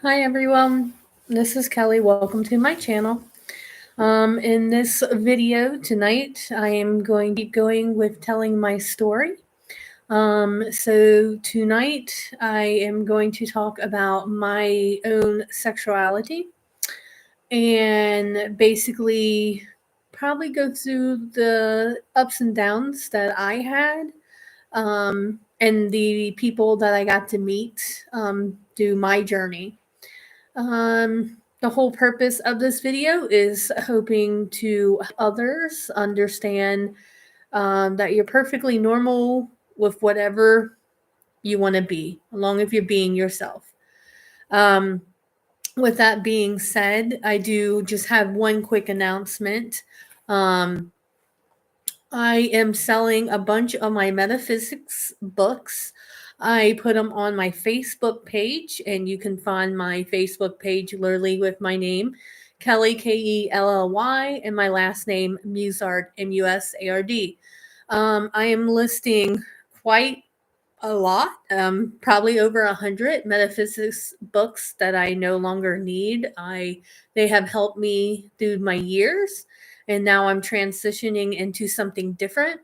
Hi everyone, this is Kelly. Welcome to my channel. In this video tonight, I am going to keep going with telling my story. So tonight, I am going to talk about my own sexuality and basically probably go through the ups and downs that I had and the people that I got to meet through my journey. The whole purpose of this video is hoping to help others understand that you're perfectly normal with whatever you want to be, as long as you're being yourself. Um, with that being said, I do just have one quick announcement. Um, I am selling a bunch of my metaphysics books. I put them on my Facebook page, and you can find my Facebook page literally with my name, Kelly, Kelly, and my last name, Musard, Musard. I am listing quite a lot, probably over 100 metaphysics books that I no longer need. They have helped me through my years, and now I'm transitioning into something different.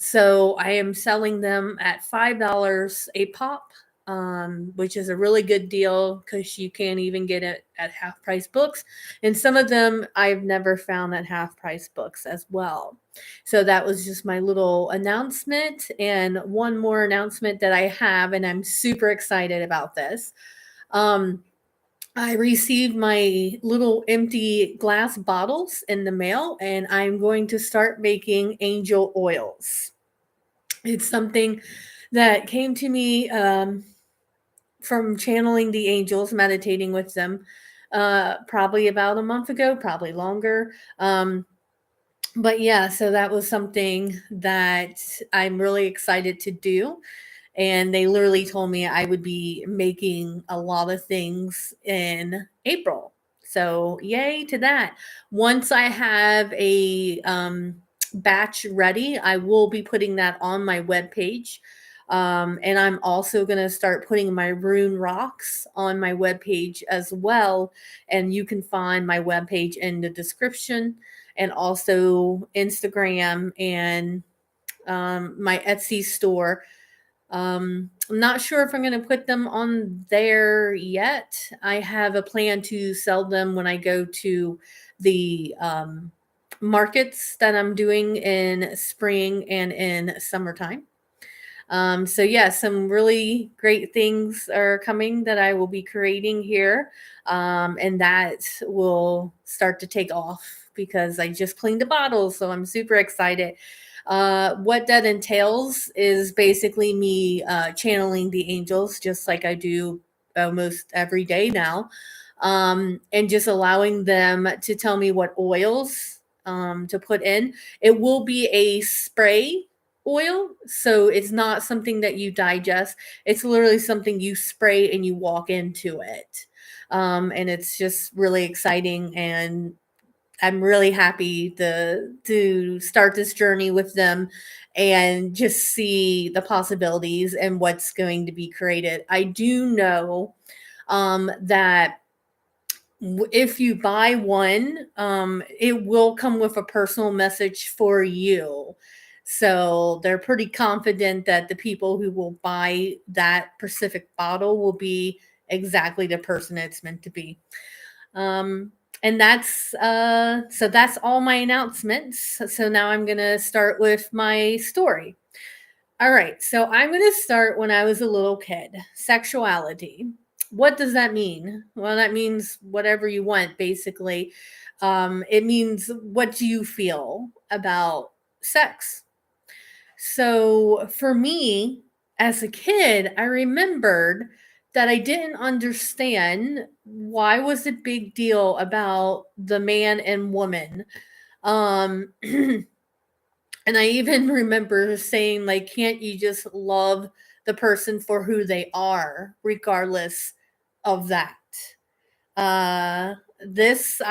So I am selling them at $5 a pop, which is a really good deal because you can't even get it at half price books. And some of them I've never found at half price books as well. So that was just my little announcement. And one more announcement that I have, and I'm super excited about this. Um, I received my little empty glass bottles in the mail, and I'm going to start making angel oils. It's something that came to me from channeling the angels, meditating with them, probably about a month ago, probably longer. But yeah, so that was something that I'm really excited to do. And they literally told me I would be making a lot of things in April. So, yay to that. Once I have a batch ready, I will be putting that on my webpage. And I'm also going to start putting my rune rocks on my webpage as well. And you can find my webpage in the description, and also Instagram and my Etsy store. I'm not sure if I'm going to put them on there yet. I have a plan to sell them when I go to the markets that I'm doing in spring and in summertime. So yeah, some really great things are coming that I will be creating here, and that will start to take off because I just cleaned the bottles, so I'm super excited. What that entails is basically me channeling the angels, just like I do almost every day now, and just allowing them to tell me what oils to put in. It will be a spray oil, so it's not something that you digest. It's literally something you spray and you walk into it. And it's just really exciting, and I'm really happy to start this journey with them and just see the possibilities and what's going to be created. I do know that if you buy one, it will come with a personal message for you. So they're pretty confident that the people who will buy that specific bottle will be exactly the person it's meant to be. Um, and that's all my announcements. So now I'm gonna start with my story. All right, so I'm going to start when I was a little kid. Sexuality. What does that mean? Well, that means whatever you want, basically. It means what do you feel about sex? So for me, as a kid, I remembered that I didn't understand why was it big deal about the man and woman. Um, And I even remember saying, like, can't you just love the person for who they are, regardless of that? I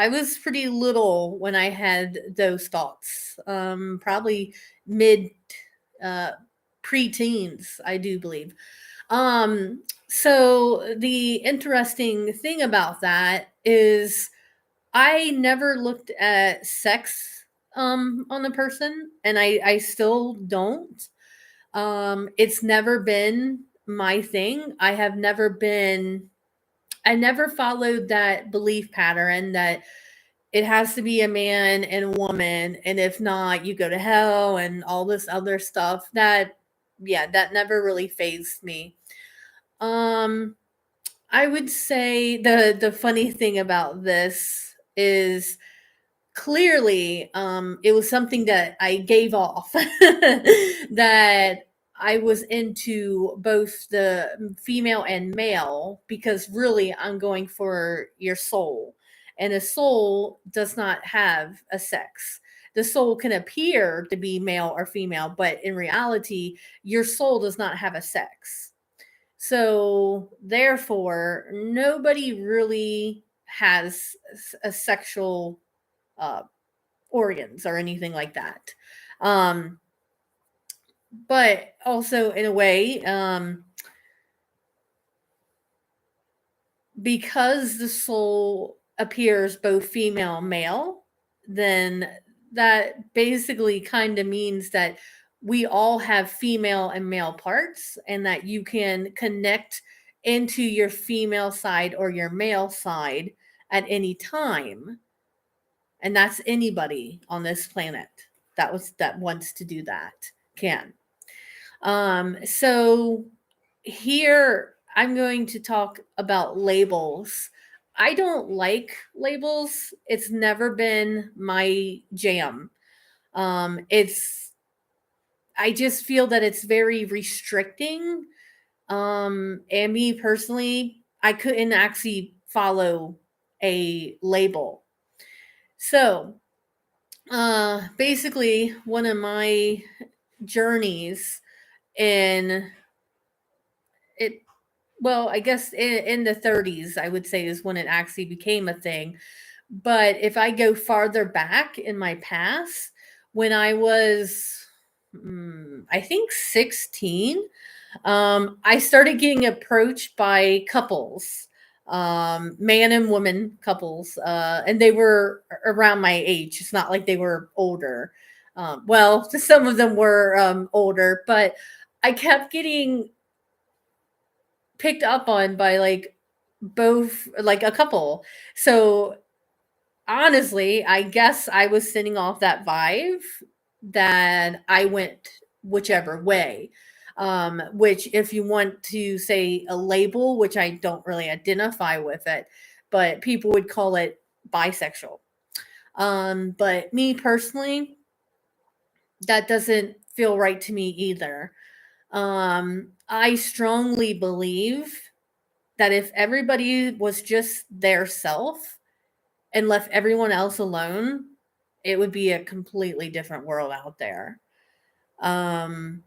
was pretty little when I had those thoughts. Probably mid, preteens, I do believe. So the interesting thing about that is I never looked at sex on the person, and I still don't. It's never been my thing. I never followed that belief pattern that it has to be a man and a woman, and if not, you go to hell and all this other stuff. That never really phased me. Um, I would say the funny thing about this is clearly it was something that I gave off that I was into both the female and male because really I'm going for your soul, and a soul does not have a sex. The soul can appear to be male or female, but in reality your soul does not have a sex. So therefore nobody really has a sexual uh, organs or anything like that. Um, but also, in a way, because the soul appears both female male, then that basically kind of means that we all have female and male parts, and that you can connect into your female side or your male side at any time, and that's anybody on this planet that wants to do that can. So here I'm going to talk about labels. I don't like labels. It's never been my jam. It's I just feel that it's very restricting. And me personally, I couldn't actually follow a label. So basically one of my journeys in it, well, I guess in the 30s I would say is when it actually became a thing. But if I go farther back in my past, when I was I think 16, I started getting approached by couples, man and woman couples, and they were around my age. It's not like they were older. Well, some of them were older, but I kept getting picked up on by like both, like a couple. So honestly, I guess I was sending off that vibe that I went whichever way. Which, if you want to say a label, which I don't really identify with it, but people would call it bisexual. But me personally, that doesn't feel right to me either. I strongly believe that if everybody was just their self and left everyone else alone, it would be a completely different world out there. Um,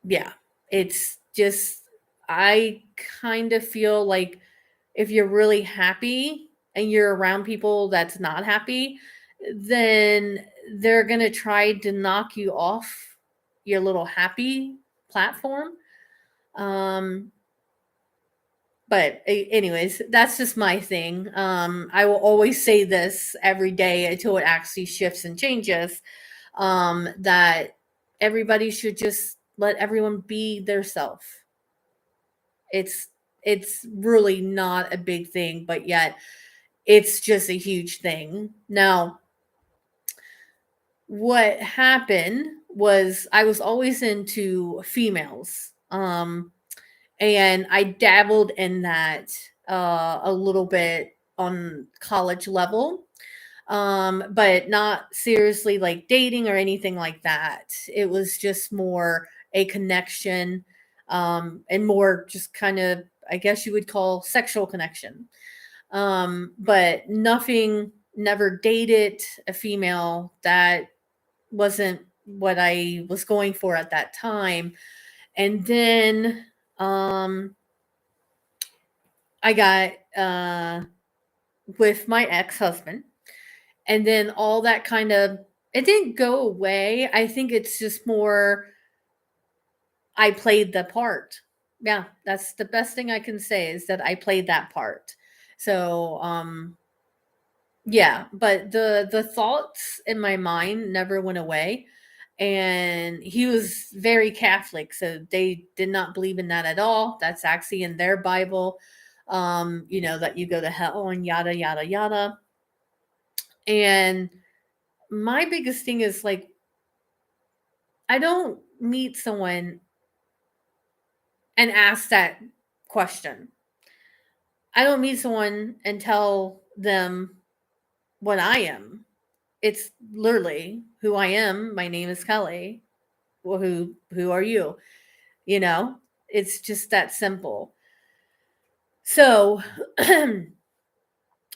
yeah, it's just, I kind of feel like if you're really happy and you're around people that's not happy, then they're going to try to knock you off your little happy platform. Um, but anyways, that's just my thing. I will always say this every day until it actually shifts and changes. That everybody should just let everyone be their self. It's it's really not a big thing, but yet it's just a huge thing. Now, what happened was I was always into females. And I dabbled in that a little bit on college level, but not seriously like dating or anything like that. It was just more a connection, and more just kind of, I guess you would call sexual connection. But nothing, never dated a female. That wasn't what I was going for at that time. And then um, I got with my ex-husband, and then all that kind of, it didn't go away. I think it's just more, I played the part. Yeah, that's the best thing I can say is that I played that part. So, yeah, but the thoughts in my mind never went away. And he was very Catholic, so they did not believe in that at all. That's actually in their Bible, that you go to hell and yada yada yada. And my biggest thing is like, I don't meet someone and ask that question. I don't meet someone and tell them what I am. It's literally who I am. My name is Kelly. Well, who are you? You know, it's just that simple. So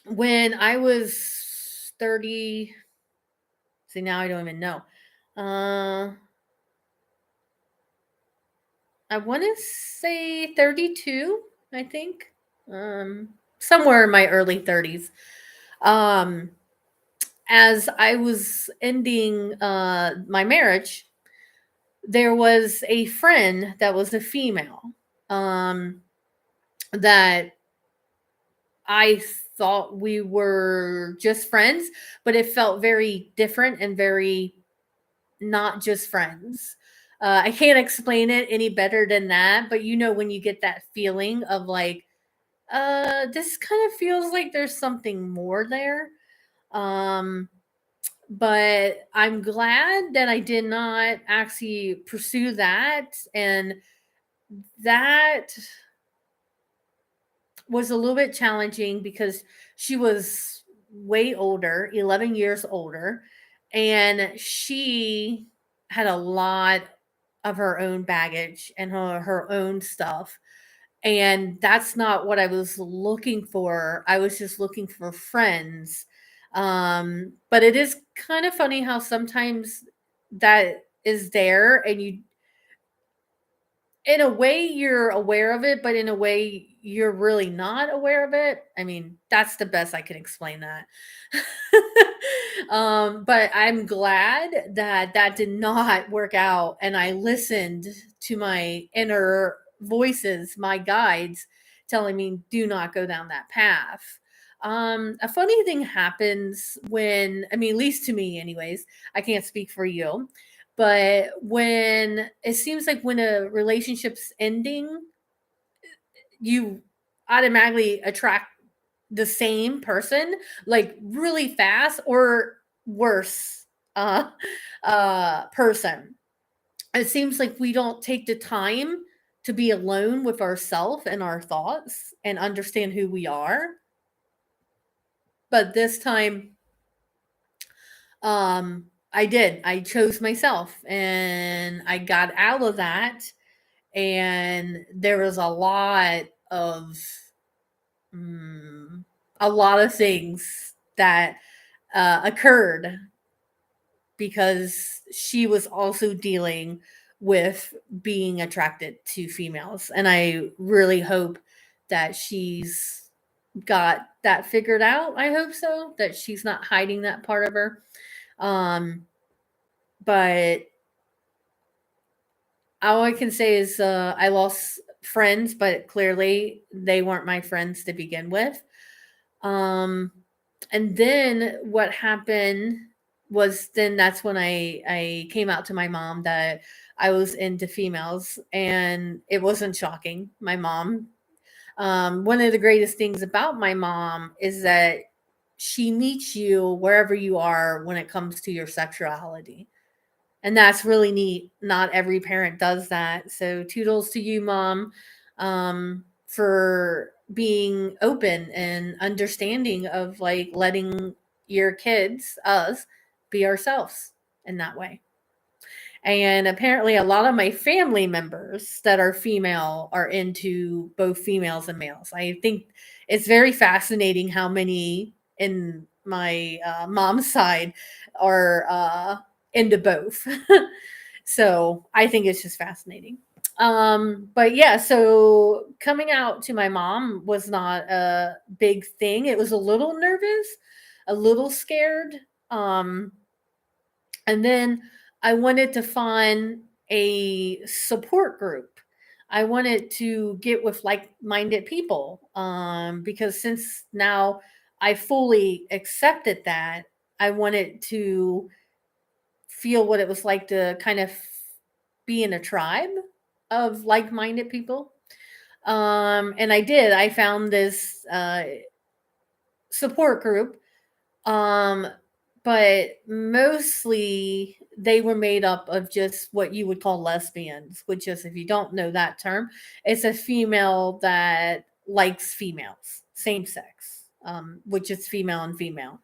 when I was 30, see now I don't even know. I want to say 32, I think. Somewhere in my early 30s. Um as I was ending my marriage, there was a friend that was a female, um, that I thought we were just friends, but it felt very different and very not just friends. I can't explain it any better than that, but when you get that feeling of like, this kind of feels like there's something more there. Um, but I'm glad that I did not actually pursue that. And that was a little bit challenging because she was way older, 11 years older, and she had a lot of her own baggage and her own stuff. And that's not what I was looking for. I was just looking for friends. But it is kind of funny how sometimes that is there, and in a way you're aware of it, but in a way you're really not aware of it. I mean, that's the best I can explain that. But I'm glad that that did not work out, and I listened to my inner voices, my guides, telling me do not go down that path. A funny thing happens when, I mean, at least to me anyways, I can't speak for you, but when it seems like when a relationship's ending, you automatically attract the same person like really fast, or worse, uh person. It seems like we don't take the time to be alone with ourselves and our thoughts and understand who we are. But this time, I did. I chose myself and I got out of that, and there was mm, a lot of things that occurred because she was also dealing with being attracted to females, and I really hope that she's got that figured out. I hope so, that she's not hiding that part of her. um but all I can say is, I lost friends, but clearly they weren't my friends to begin with. Um, and then what happened was, then that's when I came out to my mom that I was into females, and it wasn't shocking. My mom, one of the greatest things about my mom is that she meets you wherever you are when it comes to your sexuality. And that's really neat. Not every parent does that. So toodles to you, mom, for being open and understanding of like letting your kids, us, be ourselves in that way. And apparently, a lot of my family members that are female are into both females and males. I think it's very fascinating how many in my mom's side are into both. So I think it's just fascinating. But yeah, so coming out to my mom was not a big thing. It was a little nervous, a little scared. Um, and then I wanted to find a support group. I wanted to get with like-minded people, because since now I fully accepted that, I wanted to feel what it was like to kind of be in a tribe of like-minded people. And I did. I found this support group, um, but mostly they were made up of just what you would call lesbians, which is, if you don't know that term, it's a female that likes females, same sex, which is female and female.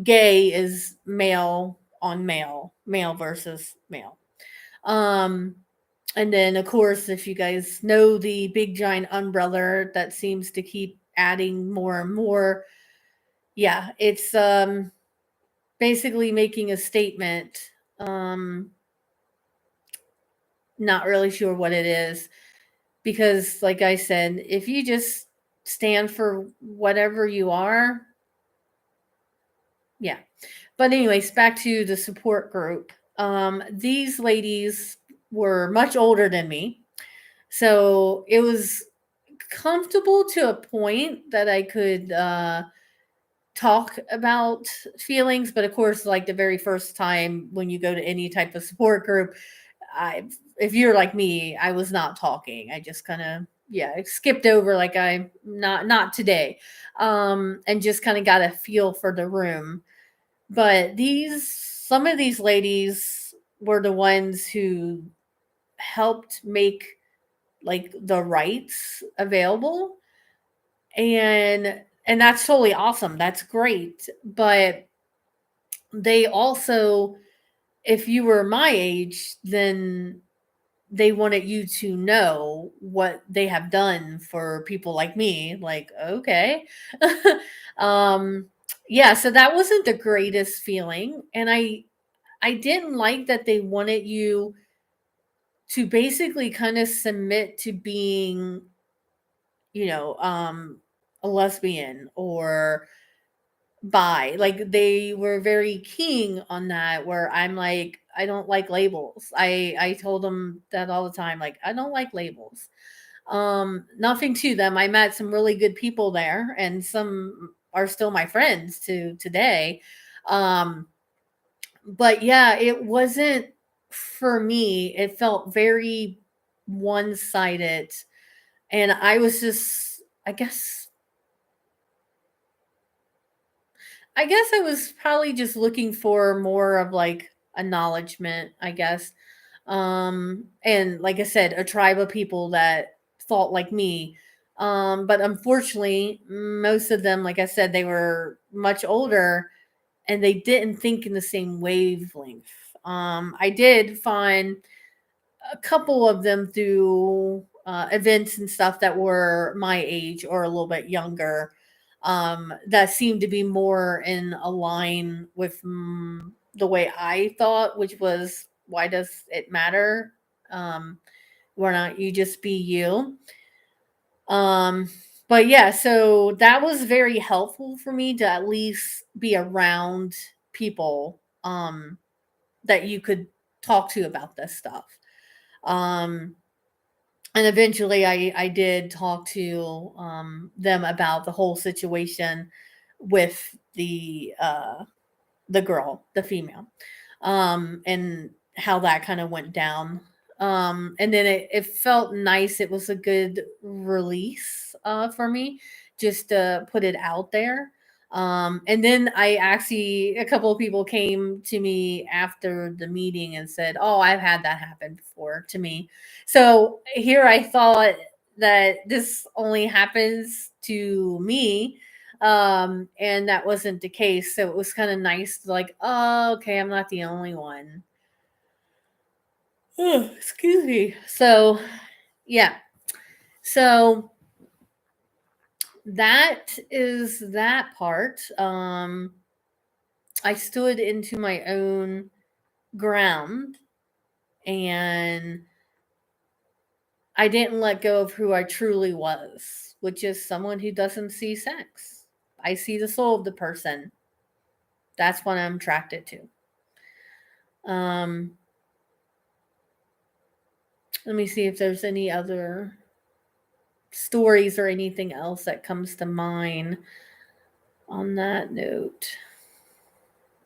Gay is male on male, male versus male. Um, and then, of course, if you guys know the big giant umbrella that seems to keep adding more and more, yeah, it's basically making a statement. Not really sure what it is, because, like I said, if you just stand for whatever you are, yeah. But anyways, back to the support group. These ladies were much older than me, so it was comfortable to a point that I could talk about feelings. But of course, like the very first time when you go to any type of support group, I if you're like me, I was not talking. I just kind of, yeah, I skipped over, like, I not today. And just kind of got a feel for the room. But these some of these ladies were the ones who helped make like the rights available, and that's totally awesome. That's great. But they also, if you were my age, then they wanted you to know what they have done for people like me. Like, okay. um yeah, so that wasn't the greatest feeling, and I didn't like that they wanted you to basically kind of submit to being, you know, a lesbian or bi. Like, they were very keen on that, where I'm like, I don't like labels. I told them that all the time, like, I don't like labels. Nothing to them. I met some really good people there, and some are still my friends to today. Um but yeah, it wasn't for me. It felt very one-sided, and I was just, I guess I was probably just looking for more of like acknowledgement, I guess. And like I said, a tribe of people that thought like me. But unfortunately, most of them, like I said, they were much older, and they didn't think in the same wavelength. I did find a couple of them through events and stuff that were my age or a little bit younger, that seemed to be more in a line with the way I thought, which was, why does it matter? Um, why not you just be you? Um, but yeah, so that was very helpful for me to at least be around people, that you could talk to about this stuff. Um, and eventually I did talk to them about the whole situation with the girl, the female, and how that kind of went down. And then it felt nice. It was a good release for me, just to put it out there. And then I actually, a couple of people came to me after the meeting and said, "Oh, I've had that happen before to me." So here I thought that this only happens to me, and that wasn't the case. So it was kind of nice to, like, oh, okay, I'm not the only one. Oh, excuse me. So yeah, so that is that part. I stood into my own ground, and I didn't let go of who I truly was, which is someone who doesn't see sex. I see the soul of the person. That's what I'm attracted to. Um, Let me see if there's any other stories or anything else that comes to mind on that note.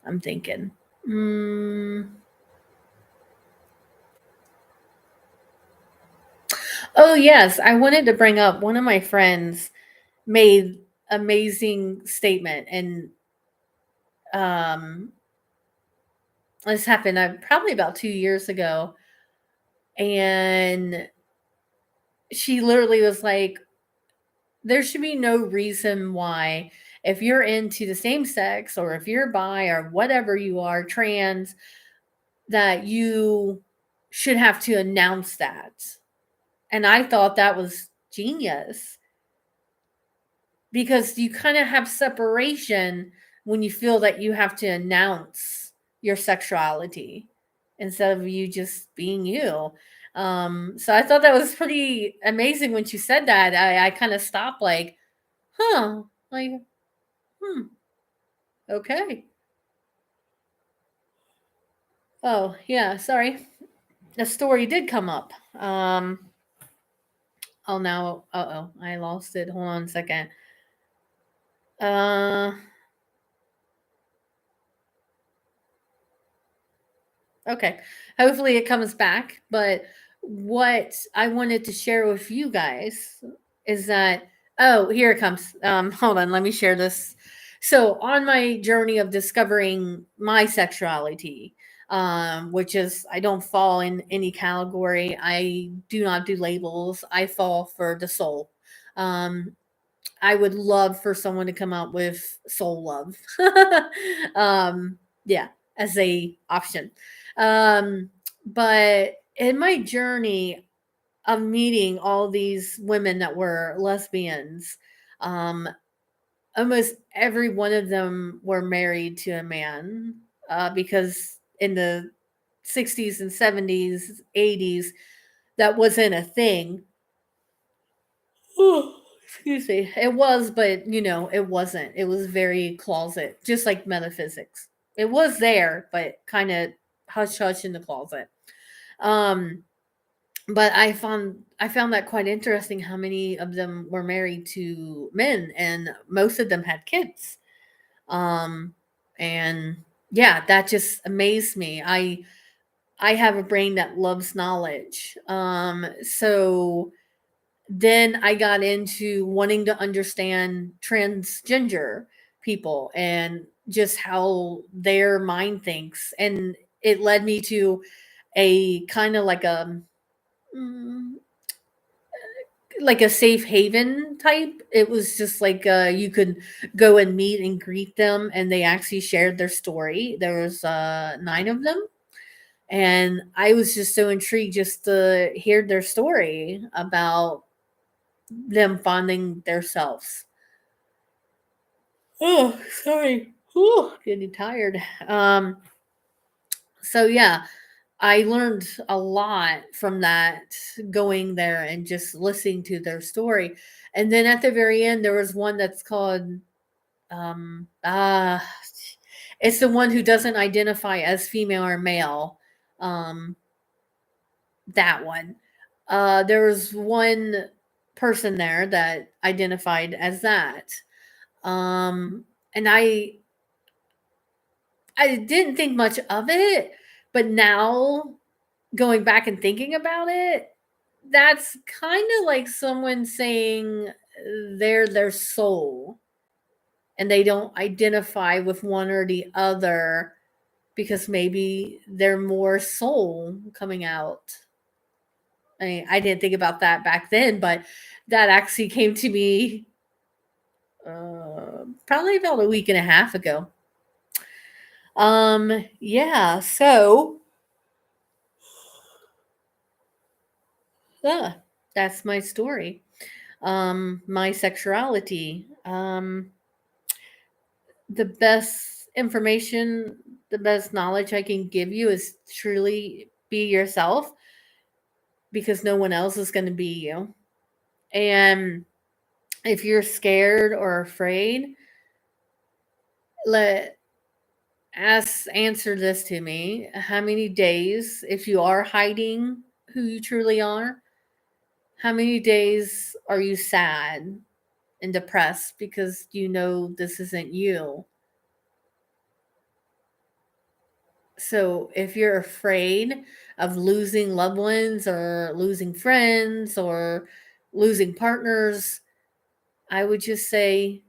I'm thinking. Mm. Oh, yes. I wanted to bring up one of my friends made amazing statement, and um this happened probably about 2 years ago, and she literally was like, there should be no reason why, if you're into the same sex or if you're bi or whatever you are, trans, that you should have to announce that. And I thought that was genius, because you kind of have separation when you feel that you have to announce your sexuality instead of you just being you. So I thought that was pretty amazing when she said that. I kind of stopped, like, huh, like, hmm, okay. Oh, yeah, sorry. The story did come up. Oh, now, uh oh, I lost it. Hold on a second. Uh, Okay. Hopefully it comes back. But what I wanted to share with you guys is that, oh, here it comes. Hold on, let me share this. So on my journey of discovering my sexuality, which is, I don't fall in any category. I do not do labels. I fall for the soul. Um, I would love for someone to come out with soul love. Yeah, as a option. Um, but in my journey of meeting all these women that were lesbians, um, almost every one of them were married to a man, because in the 60s and 70s, 80s, that wasn't a thing. Oh, excuse me. It was, but it wasn't. It was very closet, just like metaphysics. It was there, but kind of hush hush in the closet. Um, but I found that quite interesting how many of them were married to men, and most of them had kids. Um, and yeah, that just amazed me. I have a brain that loves knowledge. So then I got into wanting to understand transgender people and just how their mind thinks. And it led me to a kind of mm, like a safe haven type. It was just like, you could go and meet and greet them, and they actually shared their story. There was 9 of them, and I was just so intrigued just to hear their story about them finding themselves. Oh, sorry. Whew, getting tired. So yeah, I learned a lot from that, going there and just listening to their story. And then at the very end, there was one that's called, um, uh, it's the one who doesn't identify as female or male. Um, that one. There was one person there that identified as that. And I didn't think much of it, but now going back and thinking about it, that's kind of like someone saying they're their soul and they don't identify with one or the other, because maybe they're more soul coming out. I mean, I didn't think about that back then, but that actually came to me probably about a week and a half ago. Yeah, so yeah, that's my story. My sexuality. The best information, the best knowledge I can give you is truly be yourself, because no one else is going to be you. And if you're scared or afraid, let answer this to me. How many days, if you are hiding who you truly are? How many days are you sad and depressed because you know this isn't you? So if you're afraid of losing loved ones or losing friends or losing partners, I would just say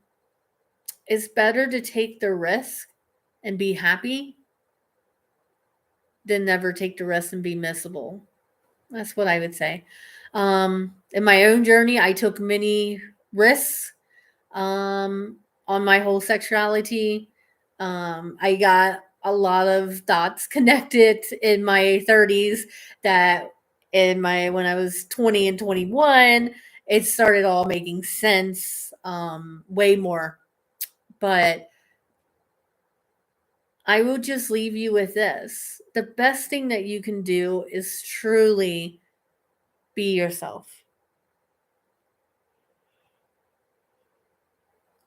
it's better to take the risk and be happy than never take the risk and be miserable. That's what I would say. In my own journey, I took many risks on my whole sexuality. I got a lot of dots connected in my 30s that in my when I was 20 and 21, it started all making sense way more. But I will just leave you with this. The best thing that you can do is truly be yourself.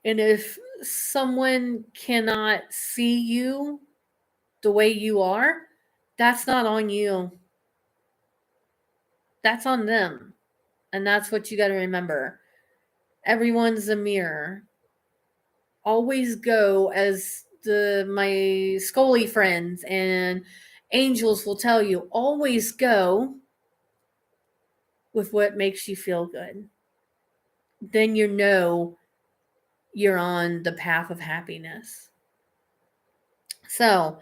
And if someone cannot see you the way you are, that's not on you. That's on them. And that's what you got to remember. Everyone's a mirror. Always go, as my Scully friends and angels will tell you, always go with what makes you feel good. Then you know you're on the path of happiness. So,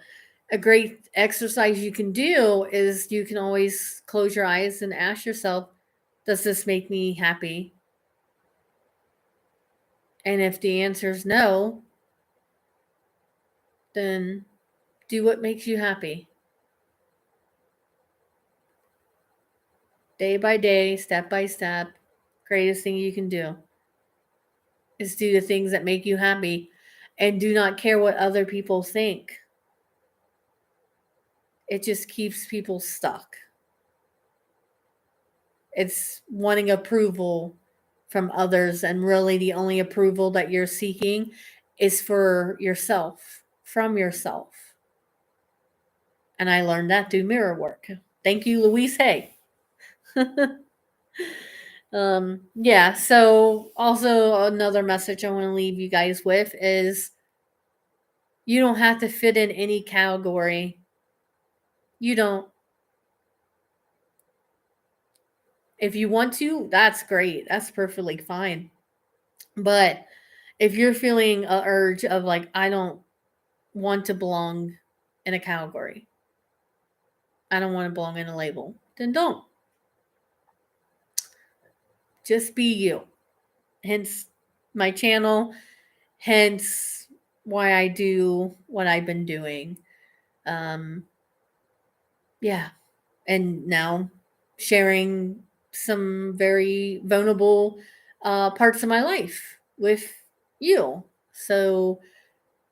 a great exercise you can do is you can always close your eyes and ask yourself, does this make me happy? And if the answer is no, then do what makes you happy. Day by day, step by step, greatest thing you can do is do the things that make you happy and do not care what other people think. It just keeps people stuck. It's wanting approval from others, and really the only approval that you're seeking is for yourself, from yourself. And I learned that through mirror work. Thank you, Louise Hay. Yeah, so also another message I want to leave you guys with is you don't have to fit in any category. You don't. If you want to, that's great. That's perfectly fine. But if you're feeling a urge of like, I don't want to belong in a category, I don't want to belong in a label, then don't. Just be you. Hence my channel, hence why I do what I've been doing. Um, yeah. And now sharing some very vulnerable parts of my life with you. So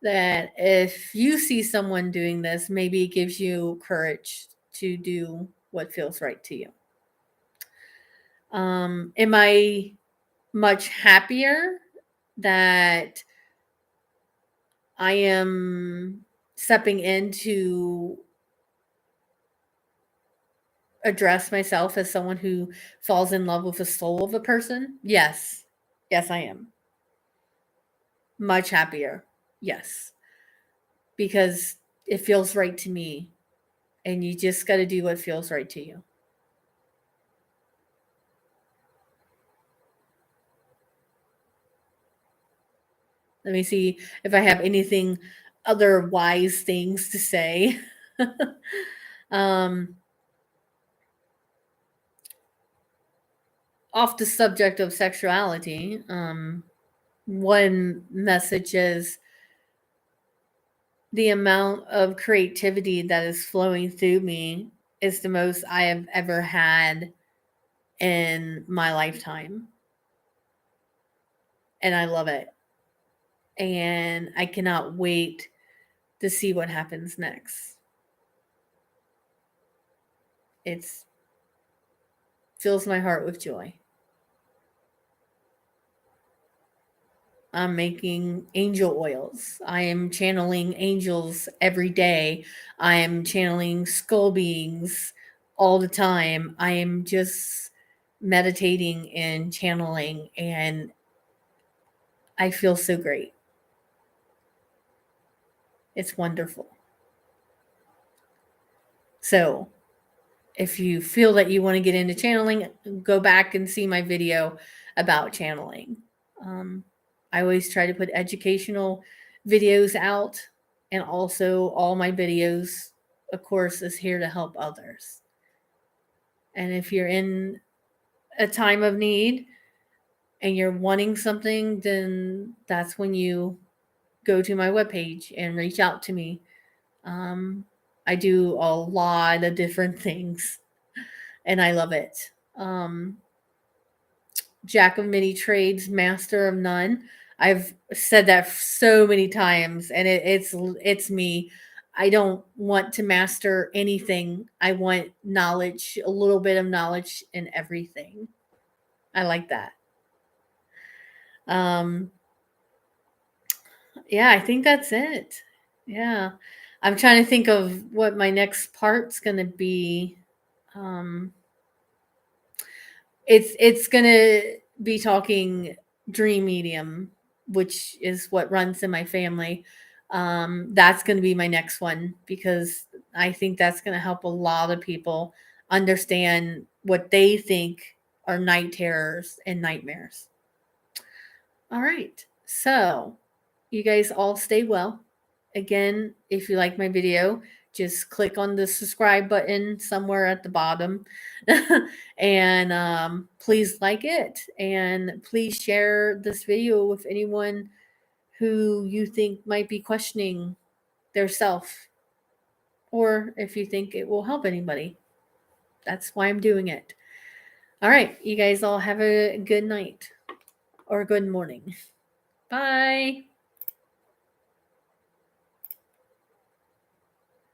that if you see someone doing this, maybe it gives you courage to do what feels right to you. Am I much happier that I am stepping into address myself as someone who falls in love with the soul of a person? Yes. Yes, I am. Much happier. Yes. Because it feels right to me. And you just got to do what feels right to you. Let me see if I have anything other wise things to say. um, Off the subject of sexuality, one message is the amount of creativity that is flowing through me is the most I have ever had in my lifetime. And I love it. And I cannot wait to see what happens next. It's fills my heart with joy. I'm making angel oils. I am channeling angels every day. I am channeling skull beings all the time, I am just meditating and channeling, and I feel so great. It's wonderful. So, if you feel that you want to get into channeling, go back and see my video about channeling. Um, I always try to put educational videos out, and also all my videos, of course, is here to help others. And if you're in a time of need and you're wanting something, then that's when you go to my webpage and reach out to me. Um, I do a lot of different things, and I love it. Jack of many trades, master of none. I've said that so many times, and it's me. I don't want to master anything. I want knowledge, a little bit of knowledge in everything. I like that. Um, yeah, I think that's it. Yeah, I'm trying to think of what my next part's gonna be. Um, it's gonna be talking dream medium, which is what runs in my family. That's gonna be my next one because I think that's gonna help a lot of people understand what they think are night terrors and nightmares. All right. So, you guys all stay well. Again, if you like my video, just click on the subscribe button somewhere at the bottom. And please like it. And please share this video with anyone who you think might be questioning their self, or if you think it will help anybody. That's why I'm doing it. All right. You guys all have a good night or good morning. Bye.